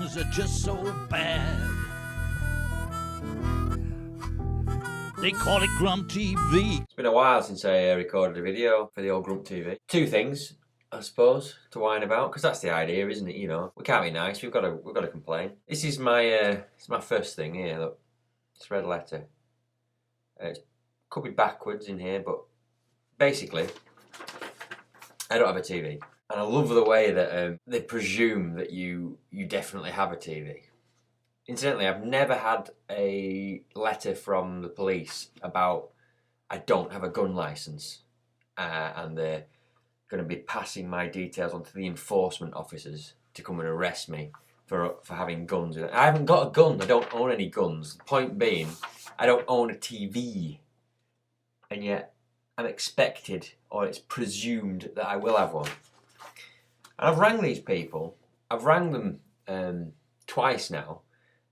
news are just so bad. They call it GrumpTV. It's been a while since I recorded a video for the old GrumpTV. Two things, I suppose, to whine about, because that's the idea, isn't it? You know, we can't be nice. We've got to complain. This is my it's my first thing here. Look, it's red letter. It could be backwards in here, but basically, I don't have a TV, and I love the way that they presume that you definitely have a TV. Incidentally, I've never had a letter from the police about I don't have a gun license, and they're going to be passing my details on to the enforcement officers to come and arrest me for having guns. I haven't got a gun. I don't own any guns. The point being, I don't own a TV, and yet I'm expected, or it's presumed, that I will have one. And I've rang these people. I've rang them twice now.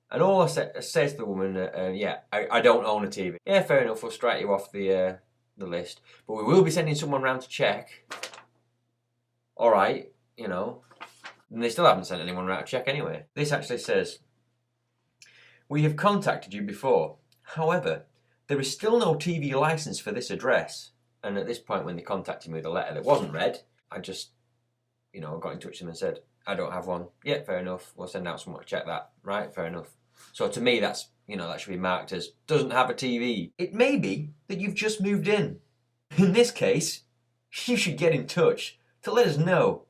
And all I says to the woman, yeah, I don't own a TV. Yeah, fair enough, we'll strike you off the list. But we will be sending someone round to check. All right, you know. And they still haven't sent anyone round to check anyway. This actually says, we have contacted you before. However, there is still no TV licence for this address. And at this point, when they contacted me with a letter that wasn't read, I just, you know, got in touch with them and said, I don't have one. Yeah, fair enough. We'll send out someone to check that. Right, fair enough. So to me, that's, you know, that should be marked as doesn't have a TV. It may be that you've just moved in. In this case, you should get in touch to let us know.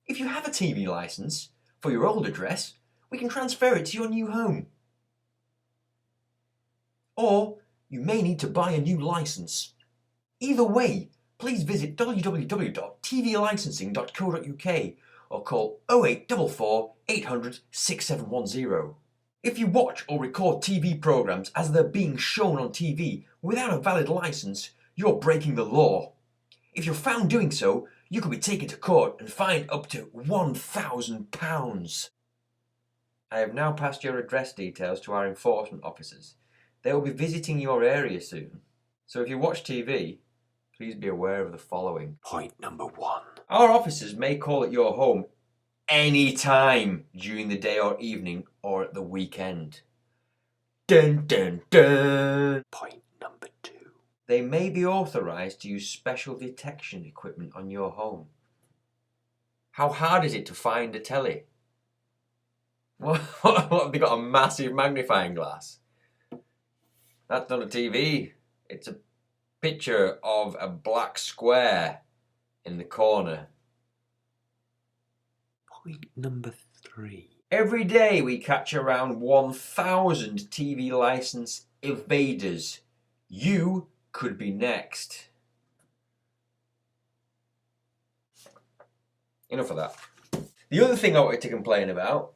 If you have a TV licence for your old address, we can transfer it to your new home. Or you may need to buy a new licence. Either way, please visit www.tvlicensing.co.uk or call 0844 800 6710. If you watch or record TV programmes as they're being shown on TV without a valid licence, you're breaking the law. If you're found doing so, you could be taken to court and fined up to £1,000. I have now passed your address details to our enforcement officers. They will be visiting your area soon. So if you watch TV, please be aware of the following. Point number 1. Our officers may call at your home any time during the day or evening or at the weekend. Dun dun dun! Point number 2. They may be authorised to use special detection equipment on your home. How hard is it to find a telly? What have they got, a massive magnifying glass? That's not a TV. It's a picture of a black square in the corner. Point number 3. Every day we catch around 1,000 TV licence evaders. You could be next. Enough of that. The other thing I wanted to complain about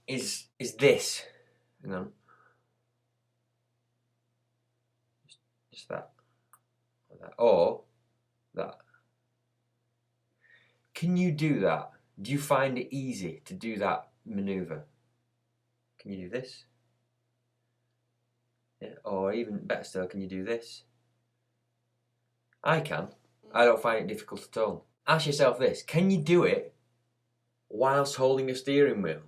is this. Hang on. Just that. Or that. Can you do that? Do you find it easy to do that manoeuvre? Can you do this? Yeah. Or even better still, can you do this? I can. I don't find it difficult at all. Ask yourself this, can you do it whilst holding a steering wheel?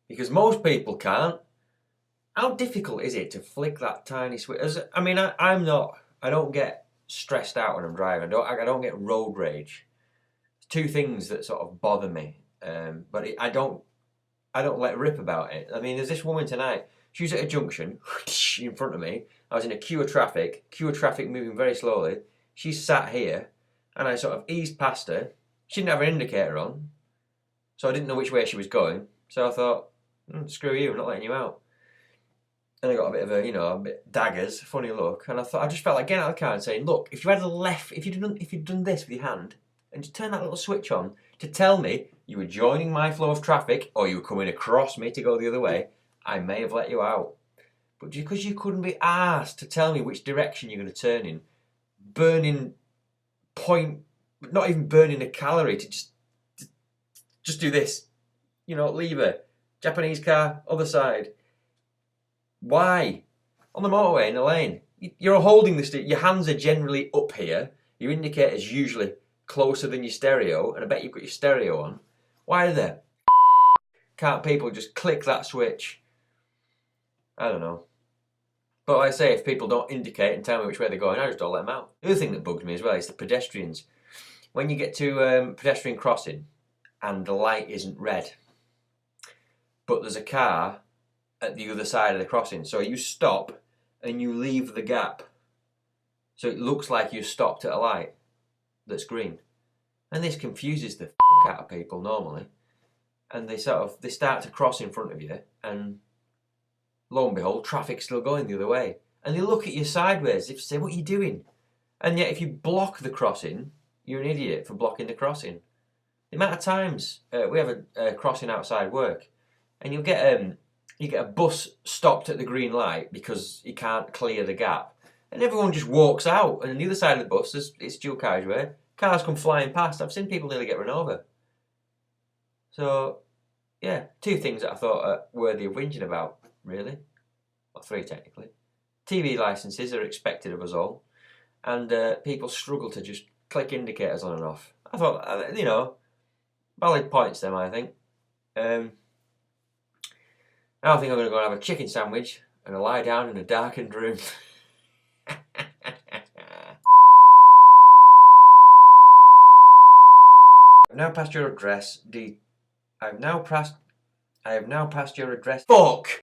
Because most people can't. How difficult is it to flick that tiny switch? I mean, I don't get stressed out when I'm driving. I don't get road rage. Two things that sort of bother me, but I don't let rip about it. I mean, there's this woman tonight. She was at a junction in front of me. I was in a queue of traffic moving very slowly. She sat here, and I sort of eased past her. She didn't have an indicator on, so I didn't know which way she was going. So I thought, screw you, I'm not letting you out. And I got a bit of a bit daggers, funny look, and I just felt like getting out of the car and saying, look, if you had if you'd done this with your hand and just turn that little switch on to tell me you were joining my flow of traffic or you were coming across me to go the other way, I may have let you out. But because you couldn't be asked to tell me which direction you're going to turn in, not even burning a calorie to just do this, lever, Japanese car, other side. Why? On the motorway, in the lane, You're holding the steer. Your hands are generally up here. Your indicator's usually closer than your stereo, and I bet you've got your stereo on. Why the can't people just click that switch? I don't know. But like I say, if people don't indicate and tell me which way they're going, I just don't let them out. The other thing that bugs me as well is the pedestrians. When you get to pedestrian crossing and the light isn't red, but there's a car at the other side of the crossing, so you stop and you leave the gap, so it looks like you stopped at a light that's green. And this confuses the out of people normally, and they start to cross in front of you, and lo and behold, traffic's still going the other way. And they look at you sideways, if say, what are you doing? And yet if you block the crossing, you're an idiot for blocking the crossing. The amount of times we have a crossing outside work, and you get a bus stopped at the green light because he can't clear the gap, and everyone just walks out, and on the other side of the bus, it's dual carriageway, cars come flying past. I've seen people nearly get run over. So, yeah, 2 things that I thought are worthy of whinging about, really. Well, 3 technically. TV licences are expected of us all, and people struggle to just click indicators on and off. I thought, you know, valid points them, I think. Now I think I'm going to go and have a chicken sandwich and lie down in a darkened room. I've now passed your address. I have now passed your address. Fuck!